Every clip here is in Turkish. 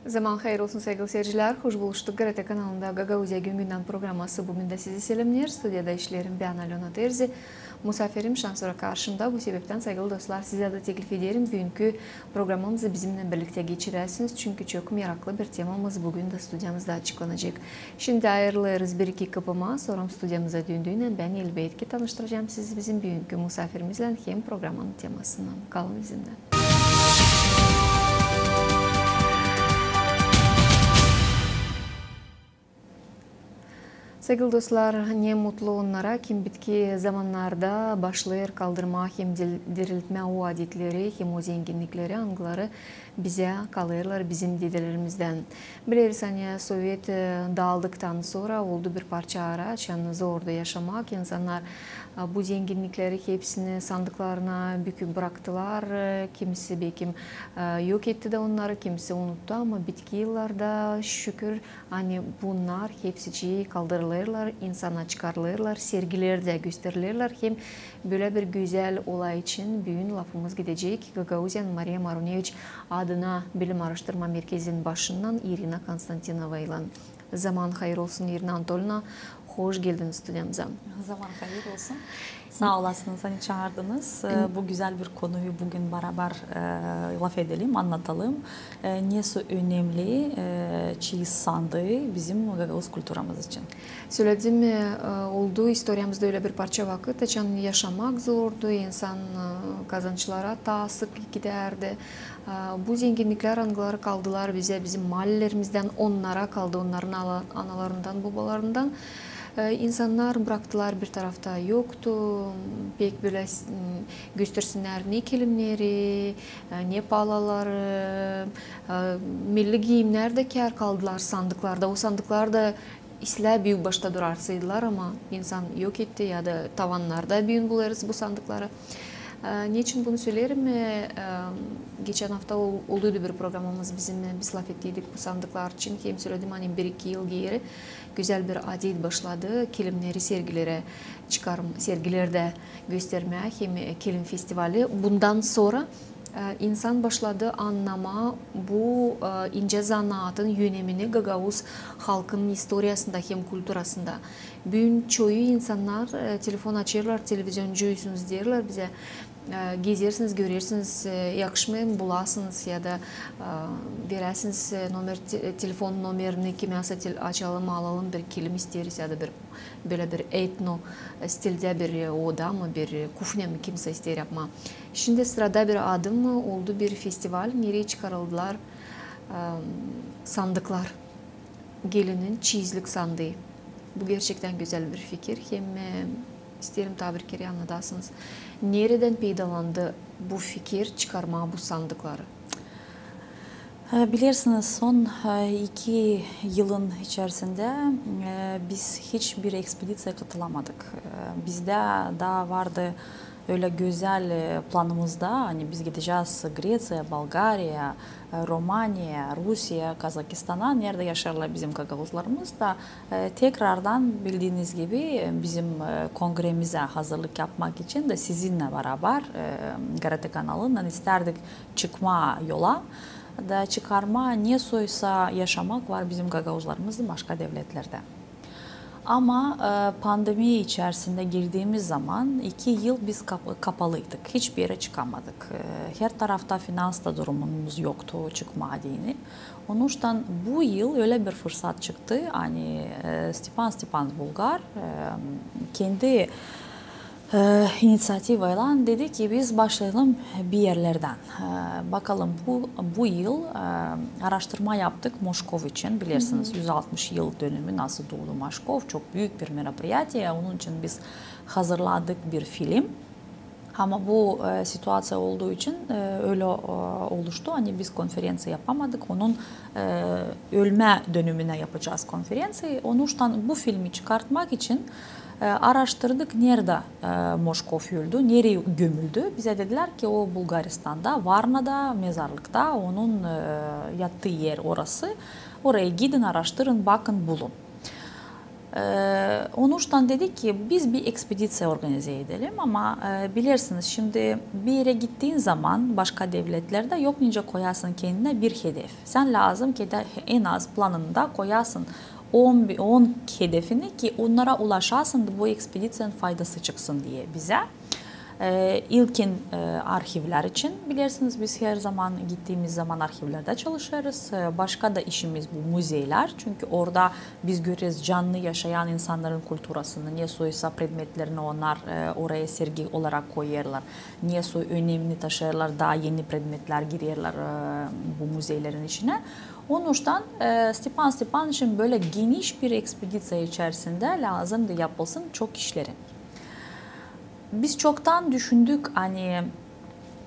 Zaman hayır olsun sevgili seyirciler. Hoş buluştuk. GRT kanalında Gagauzya Gün Gündem programması bugün de sizi selamlar. Stüdyoda işlerim ben Alona Terzi. Musafirim Şansora karşımda. Bu sebepten sevgili dostlar size de teklif ederim. Bugünkü programımızı bizimle birlikte geçirersiniz. Çünkü çok meraklı bir temamız bugün de stüdyamızda açıklanacak. Şimdi ayrılırız bir iki kapıma. Sonra stüdyamıza döndüğünden ben elbette tanıştıracağım sizi bizim bugünkü misafirimizle hem programın temasından. Kalın bizimle. Sevgili dostlar, ne mutlu onlara kim bitki zamanlarda başlayır kaldırma hem diriltme o adetleri hem o zenginlikleri, anıları bize kalırlar bizim dedelerimizden. Biliriz hani Sovyet dağıldıktan sonra oldu bir parça araç, yani zordu yaşamak. İnsanlar bu zenginlikleri hepsini sandıklarına büküp bıraktılar. Kimisi belki yok etti de onları, kimisi unuttu ama bitki yıllarda şükür hani bunlar hepsi kaldırılırlar, insana çıkarılırlar, sergilerde gösterilirler. Hem böyle bir güzel olay için bugün lafımız gidecek. Gagauzyan Maria Maruneviç adına Bilim Araştırma Merkezi'nin başından Irina Konstantinova ile. Zaman hayır olsun Irina Anatolyevna. Hoş geldiniz stüdyamıza. Zaman hayır olsun. Sağ olasınız, hani çağırdınız. Bu güzel bir konuyu bugün beraber laf edelim, anlatalım. Nesi önemli çeyiz sandığı bizim Gagavuz kültürümüz için. Söyledim oldu istoryamızda öyle bir parça vakit. Açan yaşamak zordu, insan kazançlara ta sık giderdi. Bu zenginlikler anıları kaldılar bize, bizim mahallerimizden onlara kaldı, onların analarından, babalarından. İnsanlar bıraktılar bir tarafta yoktu. Pek böyle göstersinler ne kilimleri, ne palaları, milli giyimler de kâr kaldılar sandıklarda. O sandıklarda İsla büyük başta durarsaydılar ama insan yok etti ya da tavanlarda büyün bularız bu sandıkları. Niçin bunu söylerim? Geçen hafta oldu bir programımız bizimle biz laf ettiydik bu sandıklar için. Hem söyledim hani bir iki yıl geri güzel bir adet başladı. Kilimleri sergilerde göstermeye hem kilim festivali. Bundan sonra insan başladı anlama bu ince zanaatın önemini Gagavuz halkının historiasında hem kültürasında. Bugün çoğu insanlar telefon açırlar, televizyoncuyorsunuz derler bize. Gezersiniz, görürsünüz, yakışmayın bulasınız ya da veresiniz telefon numarini kimyasa açalım, alalım bir kilim isteriz ya da böyle bir etno stilde bir oda mı, bir kufne mi kimse ister yapma. Şimdi sırada bir adım oldu, bir festival, nereye çıkarıldılar sandıklar, gelinin çeyizlik sandığı. Bu gerçekten güzel bir fikir. Hem isterim tabir kere anlatasınız. Nereden peydalandı bu fikir çıkarma bu sandıkları? Bilirsiniz son 2 yılın içerisinde biz hiçbir ekspedisye katılamadık. Bizde daha vardı öyle güzel planımızda, hani biz gideceğiz Grecia, Bulgarya, Romanya, Rusya, Kazakistan'a, nerede yaşarlar bizim Gagavuzlarımız da tekrardan bildiğiniz gibi bizim kongremize hazırlık yapmak için de sizinle beraber GRT kanalından isterdik çıkma yola. Da çıkarma ne soysa yaşamak var bizim Gagavuzlarımızda başka devletlerde. Ama pandemi içerisinde girdiğimiz zaman 2 yıl biz kapalıydık. Hiçbir yere çıkamadık. Her tarafta finansla durumumuz yoktu çıkma adını. Onun için bu yıl öyle bir fırsat çıktı. Hani Stepan Bulgar kendi inisiyatifayla dedi ki biz başlayalım bir yerlerden. Bakalım bu yıl araştırma yaptık Moskov için. Bilirsiniz 160 yıl dönümü nasıl doğdu Moskov. Çok büyük bir merapiyatiye. Onun için biz hazırladık bir film. Ama bu situasyon olduğu için öyle oluştu. Hani biz konferansı yapamadık. Onun ölme dönümüne yapacağız konferansı. Onun için bu filmi çıkartmak için araştırdık nerede Moskov öldü, nereye gömüldü. Bize dediler ki o Bulgaristan'da, Varna'da, mezarlıkta, onun yattığı yer orası. Oraya gidin, araştırın, bakın, bulun. Onuştan dedik ki biz bir ekspedisyon organize edelim ama bilirsiniz şimdi bir yere gittiğin zaman başka devletlerde yok nince koyarsın kendine bir hedef. Sen lazım ki de en az planında koyarsın 10 hedefini ki onlara ulaşasın da bu ekspedisyonun faydası çıksın diye bize. İlkin arşivler için bilirsiniz biz her zaman gittiğimiz zaman arşivlerde çalışırız. Başka da işimiz bu müzeler. Çünkü orada biz görürüz canlı yaşayan insanların kulturasını. Niye soysa predmetlerini onlar oraya sergi olarak koyarlar. Niye soy önemli taşırlar daha yeni predmetler girerler bu müzelerin içine. Onun için Stepan Stepanich'in böyle geniş bir ekspedisyon içerisinde lazımdı yapılsın çok işleri. Biz çoktan düşündük hani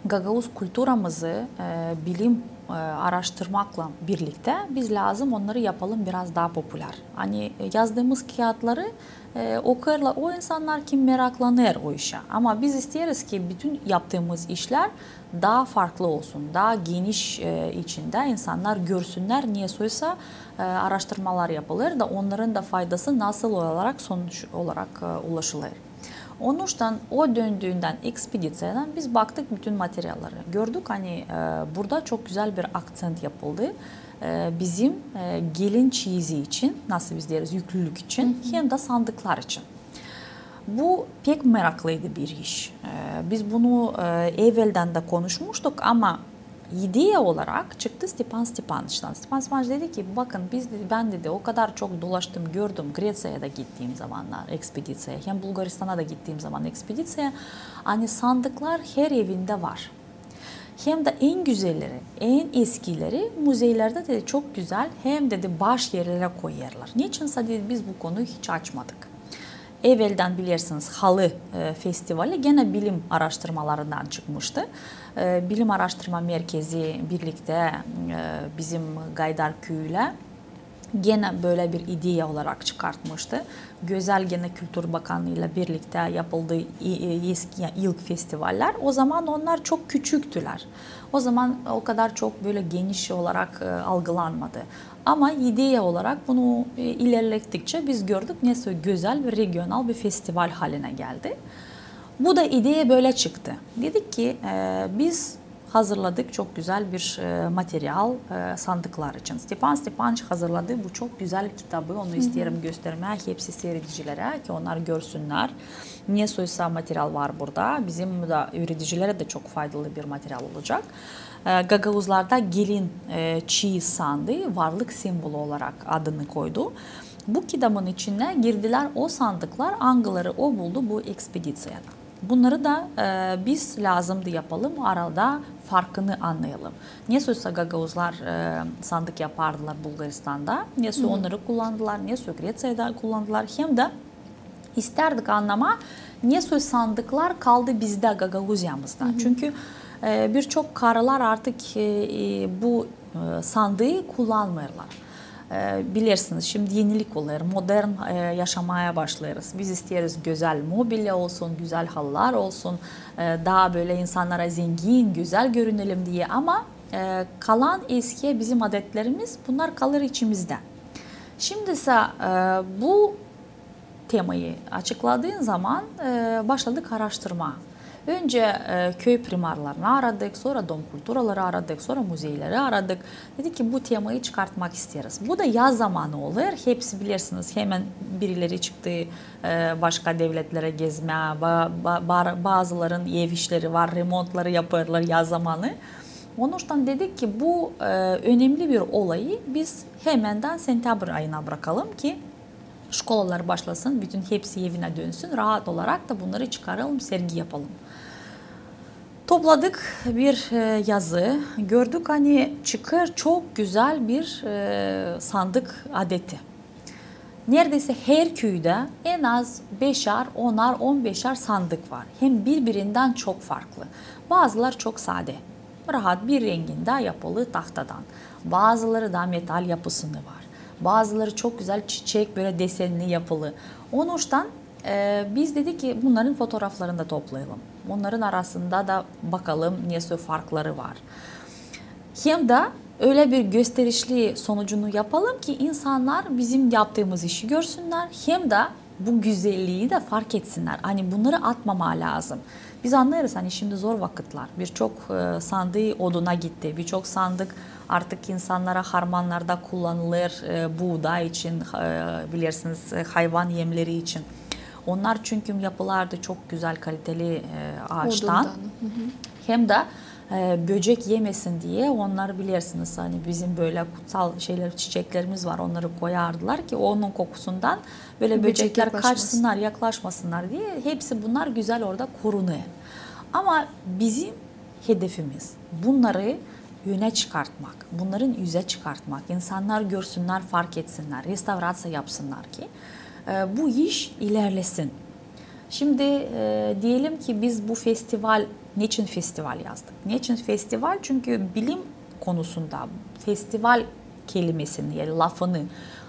Gagavuz kültürümüzü bilim araştırmakla birlikte biz lazım onları yapalım biraz daha popüler. Hani yazdığımız kağıtları okurlar o insanlar kim meraklanır o işe. Ama biz isteriz ki bütün yaptığımız işler daha farklı olsun, daha geniş içinde insanlar görsünler. Niye soysa araştırmalar yapılır da onların da faydası nasıl olarak sonuç olarak ulaşılır. Onun için o döndüğünden ekspedisyodan biz baktık bütün materyalları. Gördük hani burada çok güzel bir akcent yapıldı. Bizim gelin çeyizi için, nasıl biz deriz yüklülük için hem de sandıklar için. Bu pek meraklıydı bir iş. Biz bunu evvelden de konuşmuştuk ama ideya olarak çıktı Stepan Stepanich'tan. Stepan Stepanich dedi ki bakın ben dedi o kadar çok dolaştım gördüm Grecya'ya da gittiğim zamanlar ekspedisiyaya hem Bulgaristan'a da gittiğim zaman ekspedisiyaya hani sandıklar her evinde var. Hem de en güzelleri, en eskileri müzelerde de çok güzel hem de baş yerlere koyarlar. Niçinse dedi biz bu konuyu hiç açmadık. Evvelden bilirsiniz Halı Festivali gene bilim araştırmalarından çıkmıştı. Bilim Araştırma Merkezi birlikte bizim Gaydarköy'le gene böyle bir ideya olarak çıkartmıştı. Güzel gene Kültür Bakanlığı ile birlikte yapıldığı ilk festivaller. O zaman onlar çok küçüktüler. O zaman o kadar çok böyle geniş olarak algılanmadı. Ama ideya olarak bunu ilerlettikçe biz gördük nasıl güzel ve regional bir festival haline geldi. Bu da ideya böyle çıktı. Dedik ki biz hazırladık çok güzel bir materyal sandıklar için. Stepan Stepanic hazırladı bu çok güzel kitabı. Onu isterim göstermek hepsi seyredicilere ki onlar görsünler. Niye soysa materyal var burada. Bizim de üreticilere de çok faydalı bir materyal olacak. Gagavuzlarda gelin çeyiz sandığı varlık simvolu olarak adını koydu. Bu kitabın içine girdiler o sandıklar, hangileri o buldu bu ekspedisyada. Bunları da biz lazımdı yapalım, arada farkını anlayalım. Niyesoysa Gagavuzlar sandık yapardılar Bulgaristan'da, niyesoy onları kullandılar, niyesoy Grecya'da kullandılar. Hem de isterdik anlama niyesoy sandıklar kaldı bizde Gagavuzya'mızda. Çünkü birçok karılar artık bu sandığı kullanmıyorlar. Bilirsiniz şimdi yenilik olur, modern yaşamaya başlarız. Biz isteriz güzel mobilya olsun, güzel halılar olsun, daha böyle insanlara zengin, güzel görünelim diye ama kalan eskiye bizim adetlerimiz bunlar kalır içimizde. Şimdi ise bu temayı açıkladığın zaman başladık araştırma. Önce köy primarlarını aradık, sonra dom kulturaları aradık, sonra müzeleri aradık. Dedik ki bu temayı çıkartmak isteriz. Bu da yaz zamanı olur. Hepsi bilirsiniz hemen birileri çıktı başka devletlere gezme, bazıların ev işleri var, remontları yaparlar yaz zamanı. Onun için dedik ki bu önemli bir olayı biz hemenden sentabr ayına bırakalım ki şkolalar başlasın, bütün hepsi evine dönsün, rahat olarak da bunları çıkaralım, sergi yapalım. Topladık bir yazı, gördük hani çıkar çok güzel bir sandık adeti. Neredeyse her köyde en az 5'er, 10'ar, 15'er sandık var. Hem birbirinden çok farklı. Bazılar çok sade, rahat bir renginde yapılı tahtadan. Bazıları da metal yapısını var. Bazıları çok güzel çiçek böyle desenli yapılı. Onun için biz dedik ki bunların fotoğraflarını da toplayalım. Onların arasında da bakalım neyse farkları var. Hem de öyle bir gösterişli sonucunu yapalım ki insanlar bizim yaptığımız işi görsünler. Hem de bu güzelliği de fark etsinler. Hani bunları atmama lazım. Biz anlarız hani şimdi zor vakitler. Birçok sandığı oduna gitti. Birçok sandık artık insanlara harmanlarda kullanılır. Buğday için, bilirsiniz hayvan yemleri için. Onlar çünkü yapılarda çok güzel kaliteli ağaçtan. Odundan. Hem de böcek yemesin diye onlar bilirsiniz hani bizim böyle kutsal şeyler çiçeklerimiz var, onları koyardılar ki onun kokusundan böyle böcekler kaçsınlar, yaklaşmasınlar diye. Hepsi bunlar güzel orada korunuyor. Ama bizim hedefimiz bunları öne çıkartmak, bunların yüze çıkartmak, insanlar görsünler, fark etsinler, restorasyon yapsınlar ki bu iş ilerlesin. Şimdi diyelim ki biz bu festival, niçin festival yazdık? Niçin festival? Çünkü bilim konusunda festival kelimesini yani lafını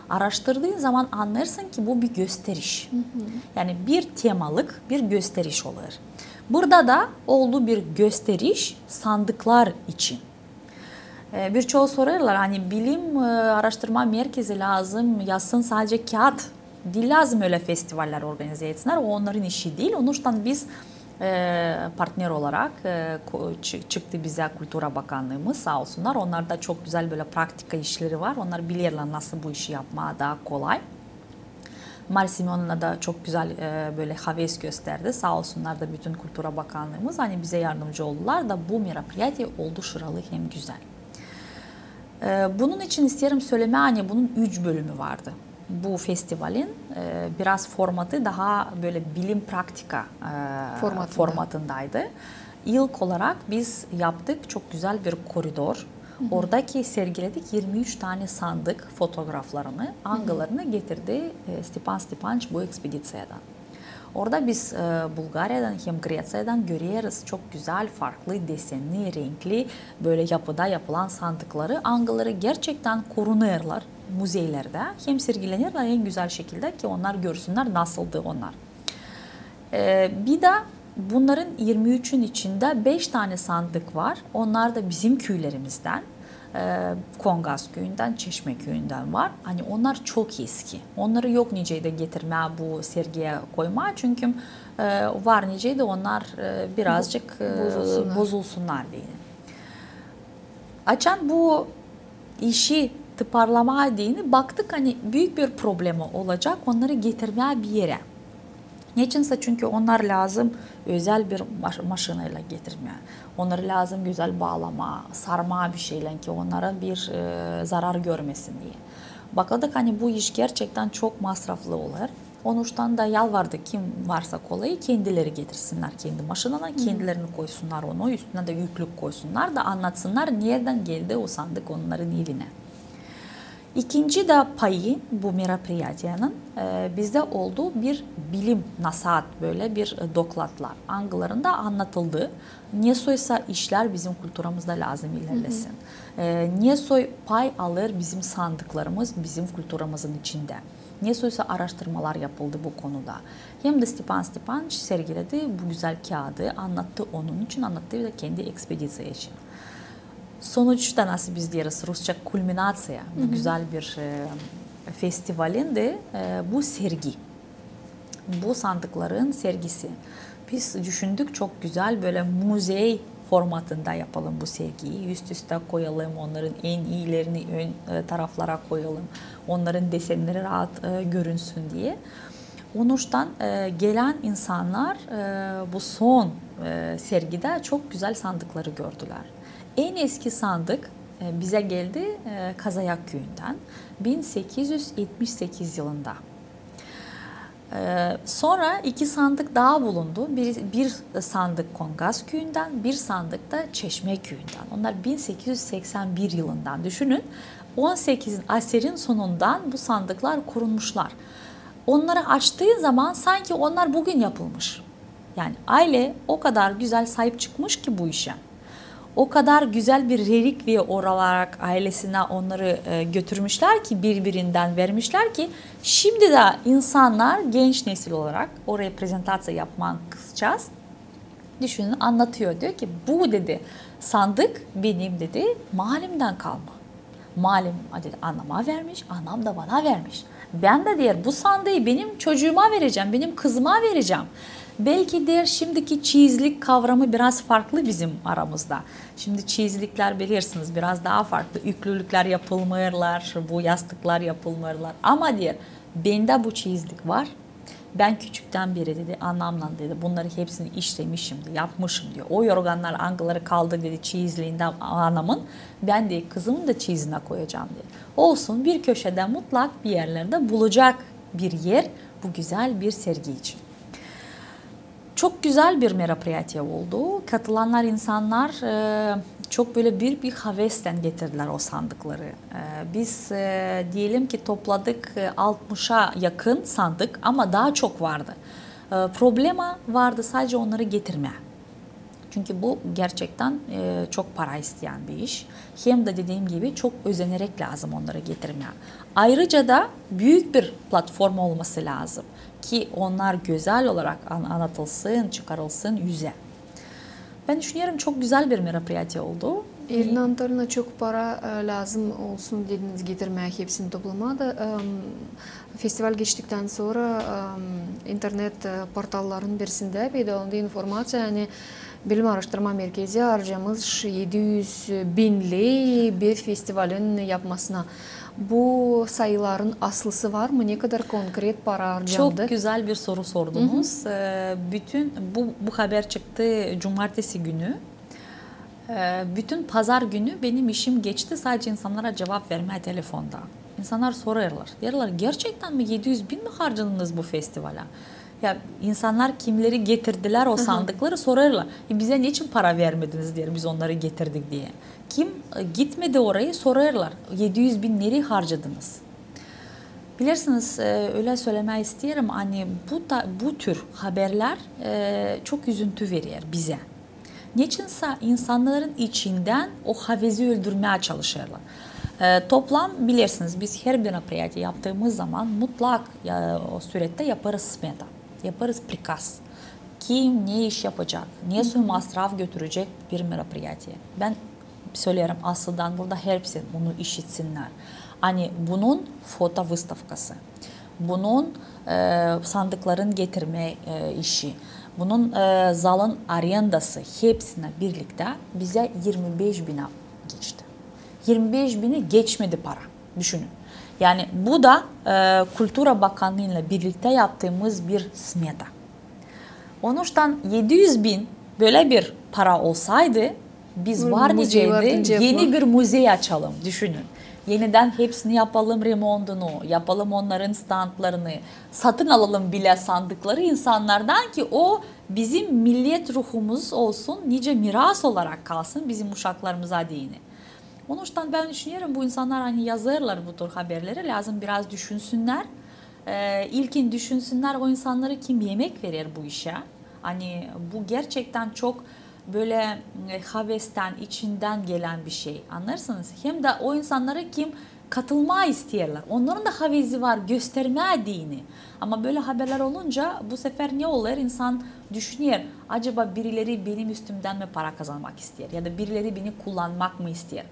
araştırdığın zaman anlarsın ki bu bir gösteriş. Yani bir temalık bir gösteriş olur. Burada da olduğu bir gösteriş sandıklar için. Birçoğu soruyorlar hani bilim araştırma merkezi lazım, yazsın sadece kağıt. Değil lazım öyle festivaller organize etsinler. O onların işi değil. Onun için biz partner olarak çıktı bize Kültür Bakanlığımız sağ olsunlar. Onlar da çok güzel böyle praktika işleri var. Onlar bilirler nasıl bu işi yapmaya daha kolay. Marsimon'la da çok güzel böyle haves gösterdi. Sağ olsunlar da bütün Kültür Bakanlığımız hani bize yardımcı oldular da bu merapiyati oldu şuralı hem güzel. Bunun için isterim söyleme hani bunun 3 bölümü vardı. Bu festivalin biraz formatı daha böyle bilim praktika formatındaydı. İlk olarak biz yaptık çok güzel bir koridor. Oradaki sergiledik 23 tane sandık fotoğraflarını, angalarını getirdi Stepan Stepanç bu ekspedisyeden. Orada biz Bulgarya'dan hem Grecya'dan görüyoruz çok güzel, farklı, desenli, renkli böyle yapıda yapılan sandıkları, angaları gerçekten korunuyorlar müzelerde. Hem sergilenirler en güzel şekilde ki onlar görsünler nasıldı onlar. Bir de bunların 23'ün içinde 5 tane sandık var. Onlar da bizim köylerimizden. Kongas köyünden, Çeşme köyünden var. Hani onlar çok eski. Onları yok niceyde getirme bu sergiye koyma. Çünkü var niceyde onlar birazcık bozulsunlar diye. Açan bu işi tıparlama diyeni baktık hani büyük bir problemi olacak onları getirmeye bir yere. Niçinse çünkü onlar lazım özel bir maşinayla getirmeye. Onları lazım güzel bağlama, sarma bir şeyle ki onlara bir zarar görmesin diye. Bakıldık hani bu iş gerçekten çok masraflı olur. Onuştan da yalvardı kim varsa kolayı kendileri getirsinler kendi maşinana, kendilerini koysunlar onu, üstüne de yüklük koysunlar da anlatsınlar nereden geldi o sandık onların eline. İkinci de payı bu merapiyatiyanın bizde olduğu bir bilim nasat böyle bir doklatlar angalarında anlatıldı. Nesoysa işler bizim kültürümüzde lazım ilerlesin. Nesoy pay alır bizim sandıklarımız bizim kültürümüzün içinde. Nesoysa araştırmalar yapıldı bu konuda. Hem de Stepan Stepanç sergiledi bu güzel kağıdı anlattı onun için anlattı ve kendi ekspedisyon için. Sonuçta nasıl biz diyoruz Rusça kulminatsiya bu güzel bir festivalin de bu sergi. Bu sandıkların sergisi. Biz düşündük çok güzel böyle müze formatında yapalım bu sergiyi. Üst üste koyalım onların en iyilerini ön taraflara koyalım. Onların desenleri rahat görünsün diye. Onuştan gelen insanlar bu son sergide çok güzel sandıkları gördüler. En eski sandık bize geldi Kazayak köyünden 1878 yılında. Sonra 2 sandık daha bulundu. Bir sandık Kongas köyünden, bir sandık da Çeşme köyünden. Onlar 1881 yılından düşünün. 18. asırın sonundan bu sandıklar korunmuşlar. Onları açtığı zaman sanki onlar bugün yapılmış. Yani aile o kadar güzel sahip çıkmış ki bu işe. O kadar güzel bir relikviye olarak ailesine onları götürmüşler ki birbirinden vermişler ki şimdi de insanlar genç nesil olarak oraya prezentasyon yapmak kısacağız. Düşünün anlatıyor diyor ki bu dedi sandık benim dedi mahallemden kalma. Malum dedi, anama vermiş, anam da bana vermiş. Ben de diyor bu sandığı benim çocuğuma vereceğim, benim kızıma vereceğim. Belki der şimdiki çeyizlik kavramı biraz farklı bizim aramızda. Şimdi çeyizlikler bilirsiniz biraz daha farklı. Üklülükler yapılmıyorlar, bu yastıklar yapılmıyorlar. Ama diyor bende bu çeyizlik var. Ben küçükten beri dedi anamla dedi bunları hepsini işlemişim, yapmışım diyor. O yorganlar angıları kaldı dedi çeyizliğinden anamın. Ben de kızımın da çeyizine koyacağım diyor. Olsun bir köşede mutlak bir yerlerde bulacak bir yer bu güzel bir sergi için. Çok güzel bir merapiyatiye oldu. Katılanlar insanlar çok böyle bir havesten getirdiler o sandıkları. Biz diyelim ki topladık 60'a yakın sandık ama daha çok vardı. Problema vardı sadece onları getirme. Çünkü bu gerçekten çok para isteyen bir iş. Hem de dediğim gibi çok özenerek lazım onları getirmeye. Ayrıca da büyük bir platform olması lazım ki onlar güzel olarak anlatılsın, çıkarılsın yüze. Ben düşünüyorum çok güzel bir merapiyati oldu. İrlandalarına çok para lazım olsun dediniz getirmeye hepsini toplamada. Festival geçtikten sonra internet portalların birisinde peydalandı informasiya yani Bilim Araştırma Merkezi harcamış 700 binli bir festivalin yapmasına. Bu sayıların aslısı var mı? Ne kadar konkret para harcandı? Çok güzel bir soru sordunuz. Bütün bu haber çıktı cumartesi günü. Bütün pazar günü benim işim geçti sadece insanlara cevap vermeye telefonda. İnsanlar soruyorlar. Diyorlar gerçekten mi 700 bin mi harcadınız bu festivale? Ya insanlar kimleri getirdiler o sandıkları soruyorlar. Bize niçin para vermediniz diye biz onları getirdik diye. Kim gitmedi orayı soruyorlar. 700 bin nereye harcadınız? Bilirsiniz öyle söylemeyi isterim. Hani bu tür haberler çok üzüntü veriyor bize. Niçinse insanların içinden o havezi öldürmeye çalışıyorlar. Toplam bilirsiniz biz her bir merapiyati yaptığımız zaman mutlak o surette yaparız smeta, yaparız prikaz. Kim ne iş yapacak, ne sürü masraf götürecek bir merapiyatiye. Ben söylerim aslında burada hepsi bunu işitsinler. Hani bunun foto выставкası, bunun sandıkların getirme işi, bunun zalın arendası hepsine birlikte bize 25 bine geçti. 25 bini geçmedi para. Düşünün. Yani bu da Kültüra Bakanlığı ile birlikte yaptığımız bir smeta. Onuştan 700 bin böyle bir para olsaydı biz var diyeceğiz yeni bir müze açalım. Düşünün. Yeniden hepsini yapalım remontunu, yapalım onların standlarını, satın alalım bile sandıkları insanlardan ki o bizim milliyet ruhumuz olsun, nice miras olarak kalsın bizim uşaklarımıza dini. Onun için ben düşünüyorum bu insanlar hani yazarlar bu tür haberleri lazım biraz düşünsünler. İlkin düşünsünler o insanları kim yemek verir bu işe. Hani bu gerçekten çok böyle havesten, içinden gelen bir şey anlarsınız. Hem de o insanlara kim katılma istiyorlar. Onların da havezi var göstermeye dini. Ama böyle haberler olunca bu sefer ne olur? İnsan düşünüyor. Acaba birileri benim üstümden mi para kazanmak istiyor? Ya da birileri beni kullanmak mı istiyor?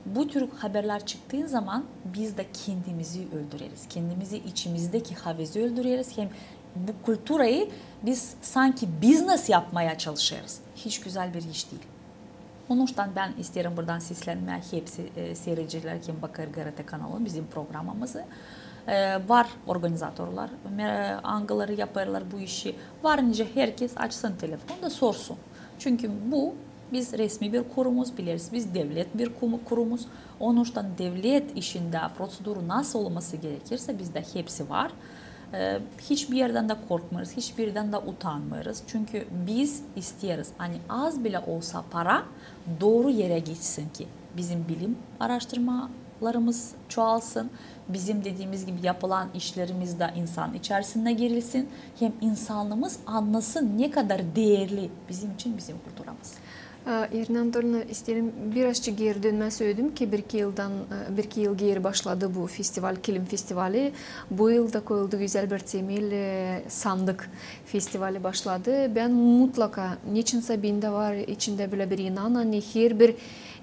Bu tür haberler çıktığı zaman biz de kendimizi öldüreriz. Kendimizi içimizdeki havezi öldüreriz. Hem bu kültürayı biz sanki business yapmaya çalışıyoruz. Hiç güzel bir iş değil. Onun için ben isterim buradan seslenmeye hepsi seyirciler kim bakar GRT kanalı bizim programımızı. Var organizatörler, angıları yaparlar bu işi. Varınca herkes açsın telefonda sorsun. Çünkü bu biz resmi bir kurumuz biliriz. Biz devlet bir kurumuz. Onun için devlet işinde prosedürü nasıl olması gerekirse bizde hepsi var. Hiçbir yerden de korkmuyoruz, hiçbir yerden de utanmıyoruz. Çünkü biz istiyoruz hani az bile olsa para doğru yere gitsin ki bizim bilim araştırmalarımız çoğalsın. Bizim dediğimiz gibi yapılan işlerimiz de insan içerisine girilsin. Hem insanlığımız anlasın ne kadar değerli bizim için bizim kültürümüz. Irina Anatolyevna, isterim birazcık geri dönme söyledim ki bir iki yıl geri başladı bu festival, Kilim Festivali. Bu yıl da koyuldu güzel bir temel, sandık festivali başladı. Ben mutlaka, niçin Sabin'de var içinde böyle bir inan, hani her bir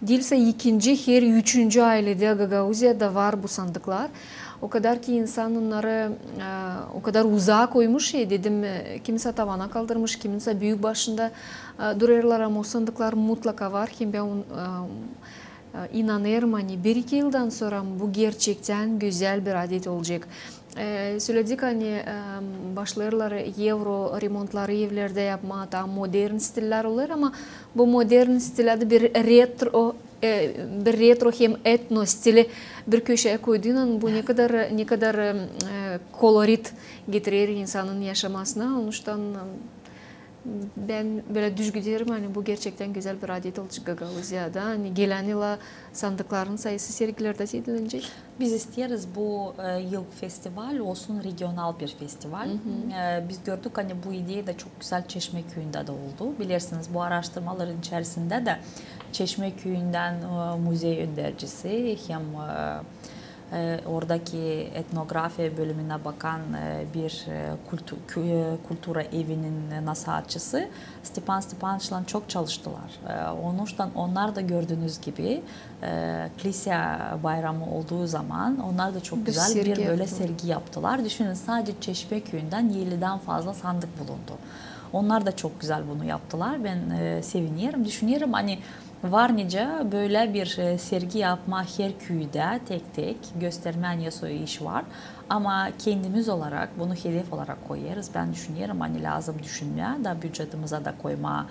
değilse ikinci, her üçüncü ailede Gagauzya'da var bu sandıklar. O kadar ki insan onları o kadar uzağa koymuş şey dedim, kimse tavana kaldırmış, kimse büyük başında dururlar ama o sandıklar mutlaka var. Hem ben inanırım hani bir iki yıldan sonra bu gerçekten güzel bir adet olacak. Söyledik hani başlarlar Euro remontları evlerde yapma, tam modern stiller olur ama bu modern stillerde bir retro hem etno stili bir köşeye koyduğundan bu ne kadar kolorit getirir insanın yaşamasına. Onun için ben böyle düşünüyorum hani bu gerçekten güzel bir adet olacak Gagauzya'da. Hani gelen yıla sandıkların sayısı sergilerde edilecek. Biz isteriz bu yıl festival olsun regional bir festival. Biz gördük hani bu ideyi de çok güzel Çeşmeköy'ünde de oldu. Bilirsiniz bu araştırmaların içerisinde de Çeşmeköy'ünden müze öndercisi hem oradaki etnografi bölümüne bakan bir kultura evinin nasihatçısı Stepan Stepanoviç'la çok çalıştılar. Onun için onlar da gördüğünüz gibi kilise bayramı olduğu zaman onlar da çok güzel bir böyle sergi yaptılar. Düşünün sadece Çeşmeköy'ünden 50'den fazla sandık bulundu. Onlar da çok güzel bunu yaptılar. Ben seviniyorum, düşünüyorum hani var nice böyle bir sergi yapma her köyde tek tek göstermen yasoyu iş var. Ama kendimiz olarak bunu hedef olarak koyarız. Ben düşünüyorum hani lazım düşünmeye da bütçemize de koyma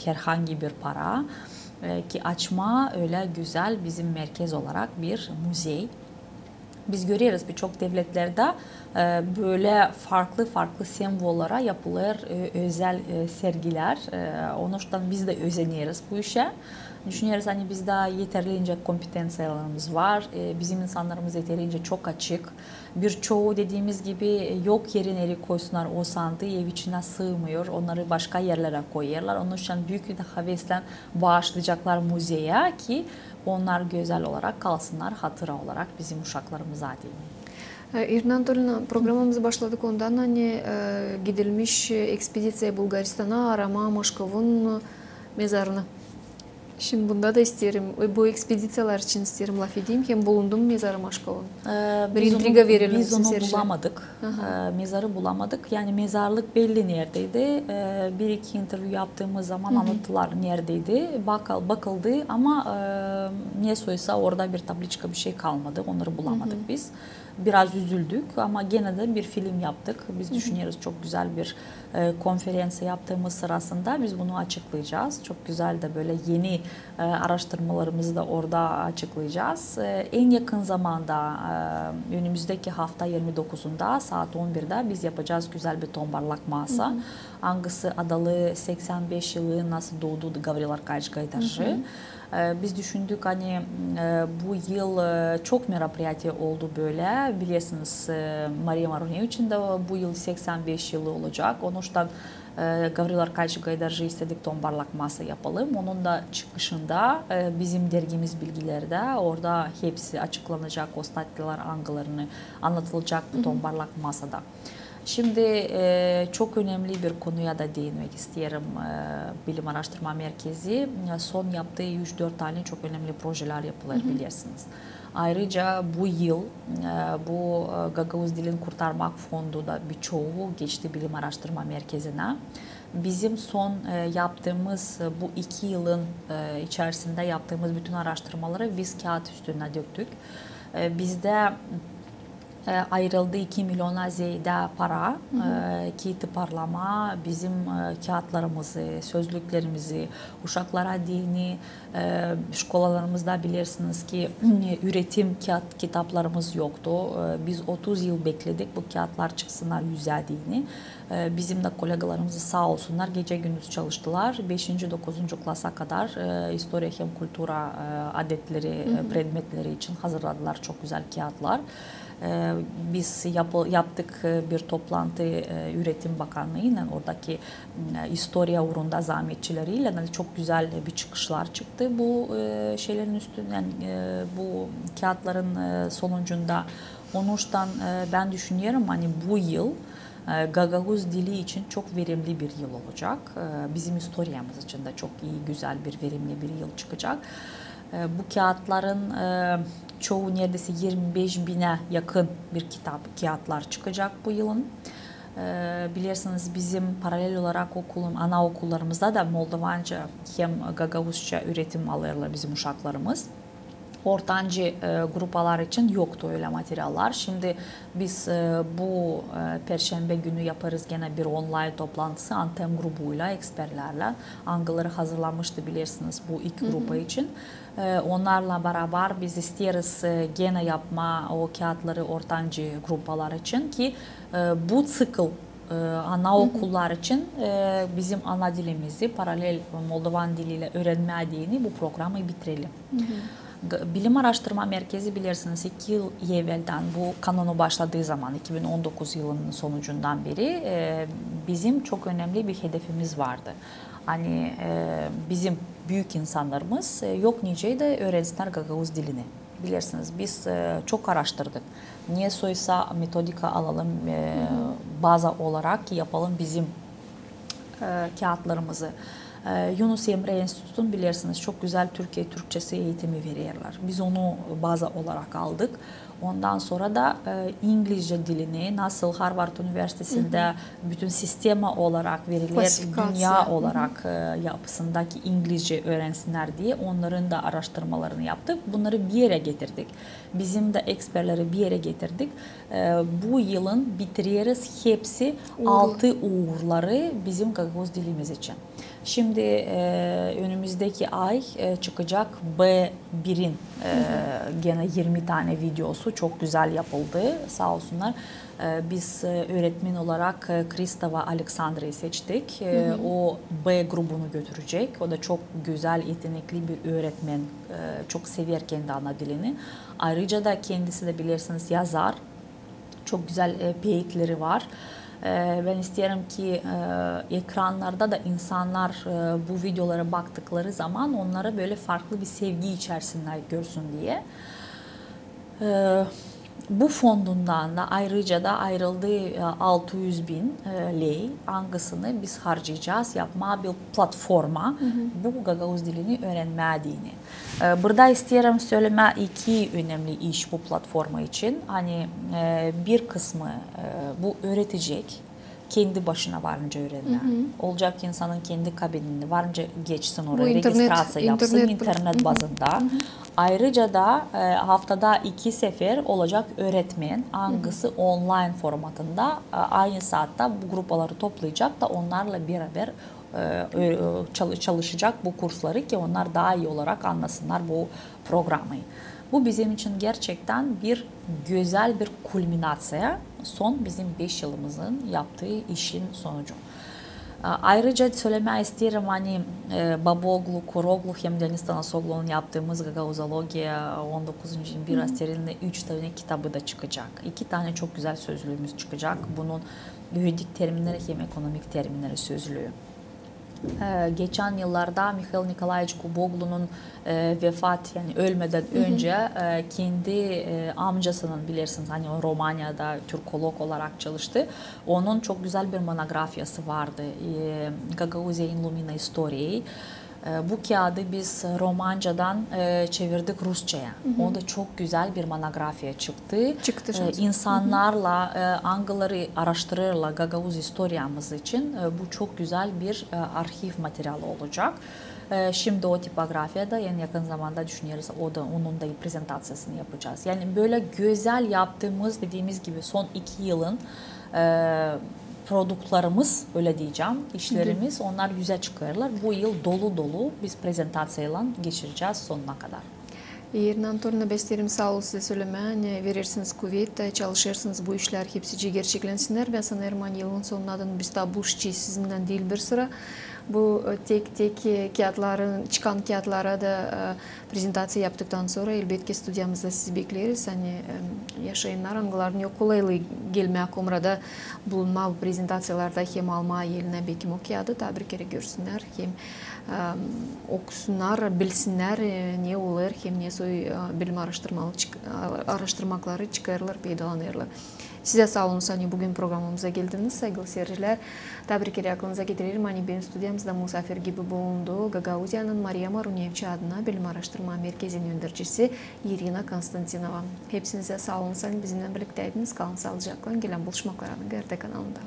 herhangi bir para ki açma öyle güzel bizim merkez olarak bir müze. Biz görüyoruz birçok devletlerde böyle farklı sembollara yapılır özel sergiler. Onun için biz de özeniyoruz bu işe. Düşünüyoruz hani bizde yeterince kompetansiyalarımız var. Bizim insanlarımız yeterince çok açık. Birçoğu dediğimiz gibi yok yerine eli koysunlar o sandığı ev içine sığmıyor. Onları başka yerlere koyuyorlar. Onun için büyük bir hevesle bağışlayacaklar müzeye ki onlar güzel olarak kalsınlar hatıra olarak bizim uşaklarımıza değil. Irina Anatolyevna, programımızı başladık ondan hani gidilmiş ekspedisiya Bulgaristan'a arama Moşkov'un mezarını. Şimdi bunda da isterim, bu ekspedisiyalar için isterim laf edeyim. Hem bulundum mezarı Moşkov'un. Bir intriga verelim. Biz onu bulamadık. Mezarı bulamadık. Yani mezarlık belli neredeydi. Bir iki interview yaptığımız zaman anlattılar neredeydi. Bakıldı ama ne soysa orada bir tabliçka bir şey kalmadı. Onları bulamadık biz. Biraz üzüldük ama gene de bir film yaptık. Biz düşünüyoruz çok güzel bir konferansı yaptığımız sırasında biz bunu açıklayacağız. Çok güzel de böyle yeni araştırmalarımızı da orada açıklayacağız. En yakın zamanda önümüzdeki hafta 29'unda saat 11'de biz yapacağız güzel bir tombarlak masa. Hangisi adalı 85 yılı nasıl doğdu Gavril Arkadiyevich Gaydarji. Biz düşündük hani bu yıl çok merapiyatı oldu böyle. Biliyorsunuz Maria Marunevich'in de bu yıl 85 yılı olacak. Onun için Gavril Arkadiyevich Gaydarji istedik tombarlak masa yapalım. Onun da çıkışında bizim dergimiz bilgilerde orada hepsi açıklanacak. O statyalar angalarını anlatılacak bu tombarlak masada. Şimdi çok önemli bir konuya da değinmek isterim. Bilim Araştırma Merkezi son yaptığı 3-4 tane çok önemli projeler yapılır bilirsiniz. Ayrıca bu yıl bu Gagavuz Dilini Kurtarmak Fondu da birçoğu geçti Bilim Araştırma Merkezi'ne. Bizim son yaptığımız bu 2 yılın içerisinde yaptığımız bütün araştırmaları biz kağıt üstüne döktük. Bizde ayrıldı 2 milyona ziyade para ki tıparlama bizim kağıtlarımızı, sözlüklerimizi, uşaklara dini şkolalarımızda bilirsiniz ki üretim kağıt kitaplarımız yoktu. Biz 30 yıl bekledik bu kağıtlar çıksınlar yüze dini. Bizim de kolegalarımız sağ olsunlar gece gündüz çalıştılar. 5. 9. klasa kadar historia hem kultura adetleri, predmetleri için hazırladılar çok güzel kağıtlar. Biz yaptık bir toplantı Üretim Bakanlığı ile oradaki historia uğrunda zahmetçileriyle çok güzel bir çıkışlar çıktı bu şeylerin üstünden, bu kağıtların sonucunda. Onuştan ben düşünüyorum hani bu yıl Gagavuz dili için çok verimli bir yıl olacak. Bizim historiamız için de çok iyi, güzel bir verimli bir yıl çıkacak. Bu kağıtların çoğu neredeyse 25 bine yakın bir kağıtlar çıkacak bu yılın. Bilirsiniz bizim paralel olarak anaokullarımızda da Moldovanca hem Gagavuzca üretim alırlar bizim uşaklarımız. Ortancı gruplar için yoktu öyle materyaller. Şimdi biz bu Perşembe günü yaparız gene bir online toplantısı Antem grubuyla, eksperlerle. Angıları hazırlanmıştı bilirsiniz bu ilk grupa için. Onlarla beraber biz isteriz gene yapma o kağıtları ortancı gruplar için ki bu sıkıl anaokullar için bizim ana dilimizi paralel Moldovan diliyle öğrenmediğini bu programı bitirelim. Bilim Araştırma Merkezi bilirsiniz 2 yıl evvelden bu kanunu başladığı zaman 2019 yılının sonucundan beri bizim çok önemli bir hedefimiz vardı. Hani bizim büyük insanlarımız yok nice de öğrensinler Gagavuz dilini. Bilirsiniz biz çok araştırdık. Niye soysa metodika alalım baza olarak yapalım bizim kağıtlarımızı. Yunus Emre Enstitüsü'nün bilirsiniz çok güzel Türkiye Türkçesi eğitimi veriyorlar. Biz onu baza olarak aldık. Ondan sonra da İngilizce dilini nasıl Harvard Üniversitesi'nde bütün sistema olarak verilir, dünya olarak yapısındaki İngilizce öğrensinler diye onların da araştırmalarını yaptık. Bunları bir yere getirdik. Bizim de eksperleri bir yere getirdik. Bu yılın bitiriyoruz hepsi 6 uğurları bizim Gagavuz dilimiz için. Şimdi önümüzdeki ay çıkacak B1'in gene 20 tane videosu çok güzel yapıldı sağ olsunlar. Biz öğretmen olarak Krista ve Alexandra'yı seçtik. O B grubunu götürecek. O da çok güzel, yetenekli bir öğretmen. Çok sever kendi ana dilini. Ayrıca da kendisi de bilirsiniz yazar. Çok güzel peyitleri var. Ben isterim ki ekranlarda da insanlar bu videolara baktıkları zaman onlara böyle farklı bir sevgi içerisinde görsün diye. Bu fondundan da ayrıca da ayrıldığı 600 bin lei hangisini biz harcayacağız yapma bir platforma bu Gagavuz dilini öğrenmediğini. Burada isterim söyleme iki önemli iş bu platforma için. Hani bir kısmı bu öğretecek. Kendi başına varınca öğrenme. Olacak insanın kendi kabininde varınca geçsin oraya registrasyon yapsın internet bazında. Ayrıca da haftada 2 sefer olacak öğretmen hangisi online formatında aynı saatte bu grupları toplayacak da onlarla beraber çalışacak bu kursları ki onlar daha iyi olarak anlasınlar bu programı. Bu bizim için gerçekten bir güzel bir kulminasyon. Son bizim 5 yılımızın yaptığı işin sonucu. Ayrıca söylemek isterim hani Baboglu, Koroglu hem Deniz Tanasoglu'nun yaptığımız Gagavuzologia 19. bir asterinde 3 tane kitabı da çıkacak. 2 tane çok güzel sözlüğümüz çıkacak. Bunun juridik terimleri hem ekonomik terimleri sözlüğü. Geçen yıllarda Mikhail Nikolaevich Kuboglu'nun vefat yani ölmeden önce kendi amcasının bilirsiniz hani Romanya'da Türkolog olarak çalıştı. Onun çok güzel bir monografyası vardı. Gagavuzia in Lumina Istoriei. Bu kağıdı biz Romancadan çevirdik Rusça'ya. O da çok güzel bir monografya çıktı. İnsanlarla angıları araştırırlar Gagavuz historiamız için. Bu çok güzel bir arşiv materyali olacak. Şimdi o tipografyada en yakın zamanda düşünüyoruz. Onun da prezentasyasını yapacağız. Yani böyle güzel yaptığımız dediğimiz gibi son 2 yılın produktlarımız öyle diyeceğim, işlerimiz onlar yüze çıkarırlar. Bu yıl dolu dolu biz prezentasyayla geçireceğiz sonuna kadar. Ирина Анатольевна, бестерим sağ ol size söylemeye. Verirsiniz kuvvet, çalışırsınız bu işler hepsi gerçeklensinler. Ben sanırım yılın sonundan biz de bu işçi sizinden değil bir sıra. Bu tek kağıtların, çıkan kağıtlara da prezentasiya yaptıktan sonra elbette stüdyamızda sizi bekleriz. Hani yaşayanlar anıların yok kolaylığı gelmeye komrada bulunma bu prezentatsiyalarda hem alma eline bekim okuyadı. Da bir kere görsünler hem okusunlar, bilsinler ne olur hem ne soy bilim araştırmaları çıkarılır, peydalanırlar. Size sağ olun hani bugün programımıza geldiniz saygılı seyirciler. Tabii ki aklınıza getiririm hani benim stüdyamızda misafir gibi bulundu. Gagauzya'nın Maria Marunevci adına Bilim Araştırma Merkezi'nin yöneticisi Irina Konstantinova. Hepsinize sağ olun hani bizimle birlikteydiniz. Kalın sağlıcakla. Gelen buluşmaklar GRT kanalında.